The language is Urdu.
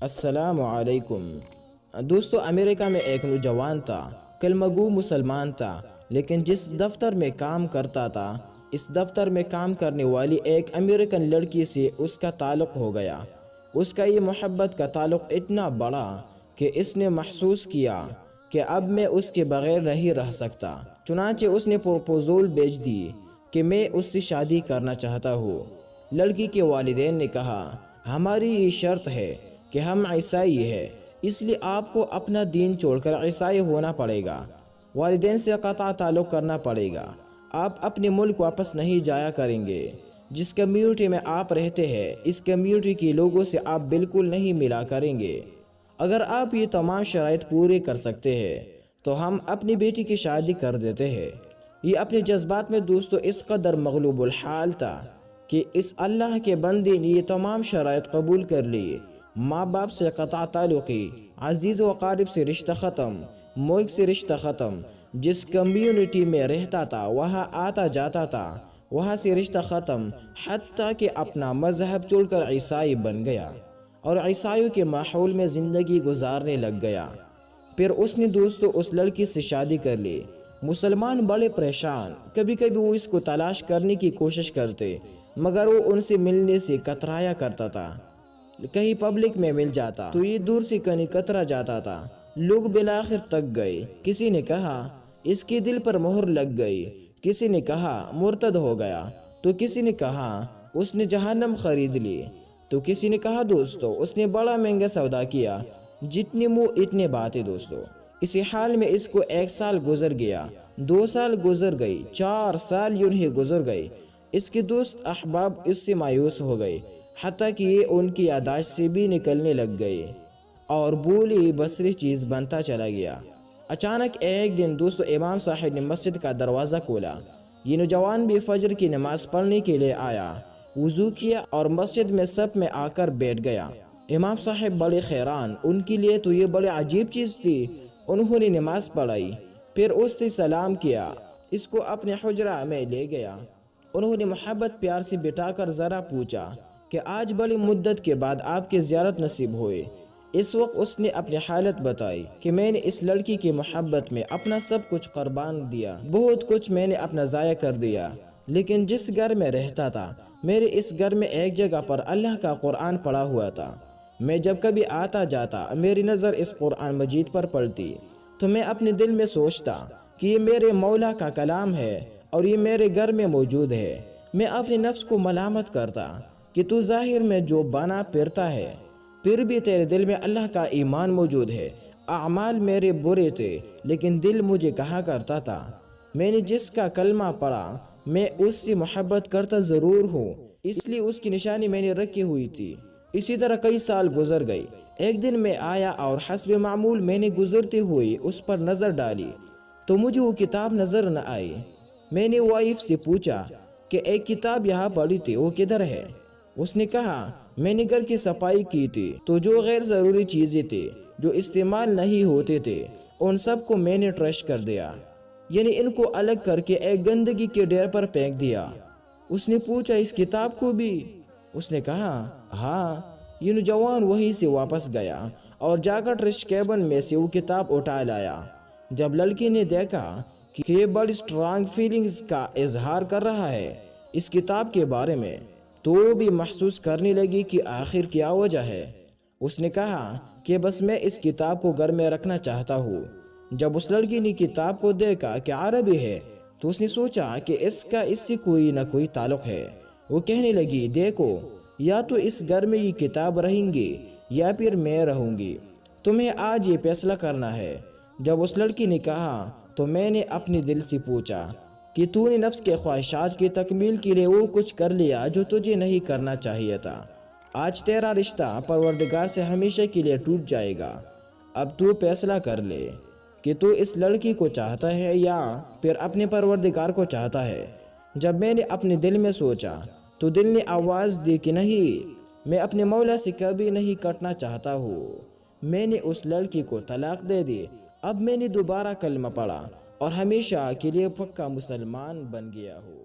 السلام علیکم دوستو، امریکہ میں ایک نوجوان تھا، کلمہ گو مسلمان تھا، لیکن جس دفتر میں کام کرتا تھا اس دفتر میں کام کرنے والی ایک امریکن لڑکی سے اس کا تعلق ہو گیا۔ اس کا یہ محبت کا تعلق اتنا بڑا کہ اس نے محسوس کیا کہ اب میں اس کے بغیر نہیں رہ سکتا۔ چنانچہ اس نے پروپوزل بھیج دی کہ میں اس سے شادی کرنا چاہتا ہوں۔ لڑکی کے والدین نے کہا، ہماری یہ شرط ہے کہ ہم عیسائی ہیں، اس لیے آپ کو اپنا دین چھوڑ کر عیسائی ہونا پڑے گا، والدین سے قطع تعلق کرنا پڑے گا، آپ اپنے ملک واپس نہیں جایا کریں گے۔ جس کمیونٹی میں آپ رہتے ہیں اس کمیونٹی کے لوگوں سے آپ بالکل نہیں ملا کریں گے۔ اگر آپ یہ تمام شرائط پورے کر سکتے ہیں تو ہم اپنی بیٹی کی شادی کر دیتے ہیں۔ یہ اپنے جذبات میں دوستو اس قدر مغلوب الحال تھا کہ اس اللہ کے بندے نے یہ تمام شرائط قبول کر لی۔ ماں باپ سے قطع تعلقی، عزیز و اقارب سے رشتہ ختم، ملک سے رشتہ ختم، جس کمیونٹی میں رہتا تھا وہاں آتا جاتا تھا وہاں سے رشتہ ختم، حتیٰ کہ اپنا مذہب چھوڑ کر عیسائی بن گیا اور عیسائیوں کے ماحول میں زندگی گزارنے لگ گیا۔ پھر اس نے دوستو اس لڑکی سے شادی کر لی۔ مسلمان بڑے پریشان، کبھی کبھی وہ اس کو تلاش کرنے کی کوشش کرتے مگر وہ ان سے ملنے سے کترایا کرتا تھا۔ کہیں پبلک میں مل جاتا تو یہ دور سے کہیں کترا جاتا تھا۔ لوگ بالآخر تک گئے، کسی نے کہا اس کے دل پر مہر لگ گئی، کسی نے کہا مرتد ہو گیا، تو کسی نے کہا اس نے جہنم خرید لی، تو کسی نے کہا دوستو اس نے بڑا مہنگا سودا کیا۔ جتنی منہ اتنے باتیں دوستو۔ اسی حال میں اس کو 1 سال گزر گیا، 2 سال گزر گئی، 4 سال یوں ہی گزر گئی۔ اس کے دوست احباب اس سے مایوس ہو گئے، حتیٰ کہ یہ ان کی یادداشت سے بھی نکلنے لگ گئے اور بولی بصری چیز بنتا چلا گیا۔ اچانک ایک دن دوستو امام صاحب نے مسجد کا دروازہ کھولا۔ یہ نوجوان بھی فجر کی نماز پڑھنے کے لیے آیا، وضو کیا اور مسجد میں صف میں آ کر بیٹھ گیا۔ امام صاحب بڑے حیران، ان کے لیے تو یہ بڑے عجیب چیز تھی۔ انہوں نے نماز پڑھائی، پھر اس سے سلام کیا، اس کو اپنے حجرہ میں لے گیا۔ انہوں نے محبت پیار سے بٹھا کر ذرا پوچھا کہ آج بڑی مدت کے بعد آپ کی زیارت نصیب ہوئے۔ اس وقت اس نے اپنی حالت بتائی کہ میں نے اس لڑکی کی محبت میں اپنا سب کچھ قربان دیا، بہت کچھ میں نے اپنا ضائع کر دیا، لیکن جس گھر میں رہتا تھا میرے اس گھر میں ایک جگہ پر اللہ کا قرآن پڑا ہوا تھا۔ میں جب کبھی آتا جاتا میری نظر اس قرآن مجید پر پڑتی تو میں اپنے دل میں سوچتا کہ یہ میرے مولا کا کلام ہے اور یہ میرے گھر میں موجود ہے۔ میں اپنے نفس کو ملامت کرتا کہ تو ظاہر میں جو بنا پھرتا ہے پھر بھی تیرے دل میں اللہ کا ایمان موجود ہے۔ اعمال میرے برے تھے لیکن دل مجھے کہا کرتا تھا میں نے جس کا کلمہ پڑھا میں اس سے محبت کرتا ضرور ہوں، اس لیے اس کی نشانی میں نے رکھی ہوئی تھی۔ اسی طرح کئی سال گزر گئی۔ ایک دن میں آیا اور حسب معمول میں نے گزرتے ہوئے اس پر نظر ڈالی تو مجھے وہ کتاب نظر نہ آئی۔ میں نے وائف سے پوچھا کہ ایک کتاب یہاں پڑی تھی، وہ کدھر ہے؟ اس نے کہا میں نے گھر کی صفائی کی تھی تو جو غیر ضروری چیزیں تھیں جو استعمال نہیں ہوتے تھے ان سب کو میں نے ٹریش کر دیا، یعنی ان کو الگ کر کے ایک گندگی کے ڈھیر پر پھینک دیا۔ اس نے پوچھا اس کتاب کو بھی؟ اس نے کہا ہاں۔ یہ نوجوان وہیں سے واپس گیا اور جا کر ٹریش کیبن میں سے وہ کتاب اٹھا لایا۔ جب لڑکی نے دیکھا کہ یہ بڑی سٹرانگ فیلنگز کا اظہار کر رہا ہے اس کتاب کے بارے میں تو بھی محسوس کرنے لگی کہ آخر کیا وجہ ہے۔ اس نے کہا کہ بس میں اس کتاب کو گھر میں رکھنا چاہتا ہوں۔ جب اس لڑکی نے کتاب کو دیکھا کہ عربی ہے تو اس نے سوچا کہ اس کا اس سے کوئی نہ کوئی تعلق ہے۔ وہ کہنے لگی دیکھو یا تو اس گھر میں یہ کتاب رہیں گی یا پھر میں رہوں گی، تمہیں آج یہ فیصلہ کرنا ہے۔ جب اس لڑکی نے کہا تو میں نے اپنے دل سے پوچھا کہ تو نے نفس کے خواہشات کی تکمیل کے لیے وہ کچھ کر لیا جو تجھے نہیں کرنا چاہیے تھا۔ آج تیرا رشتہ پروردگار سے ہمیشہ کے لیے ٹوٹ جائے گا۔ اب تو فیصلہ کر لے کہ تو اس لڑکی کو چاہتا ہے یا پھر اپنے پروردگار کو چاہتا ہے۔ جب میں نے اپنے دل میں سوچا تو دل نے آواز دی کہ نہیں، میں اپنے مولا سے کبھی نہیں کٹنا چاہتا ہوں۔ میں نے اس لڑکی کو طلاق دے دی۔ اب میں نے دوبارہ کلمہ پڑھا اور ہمیشہ کے لیے پکا مسلمان بن گیا ہوں۔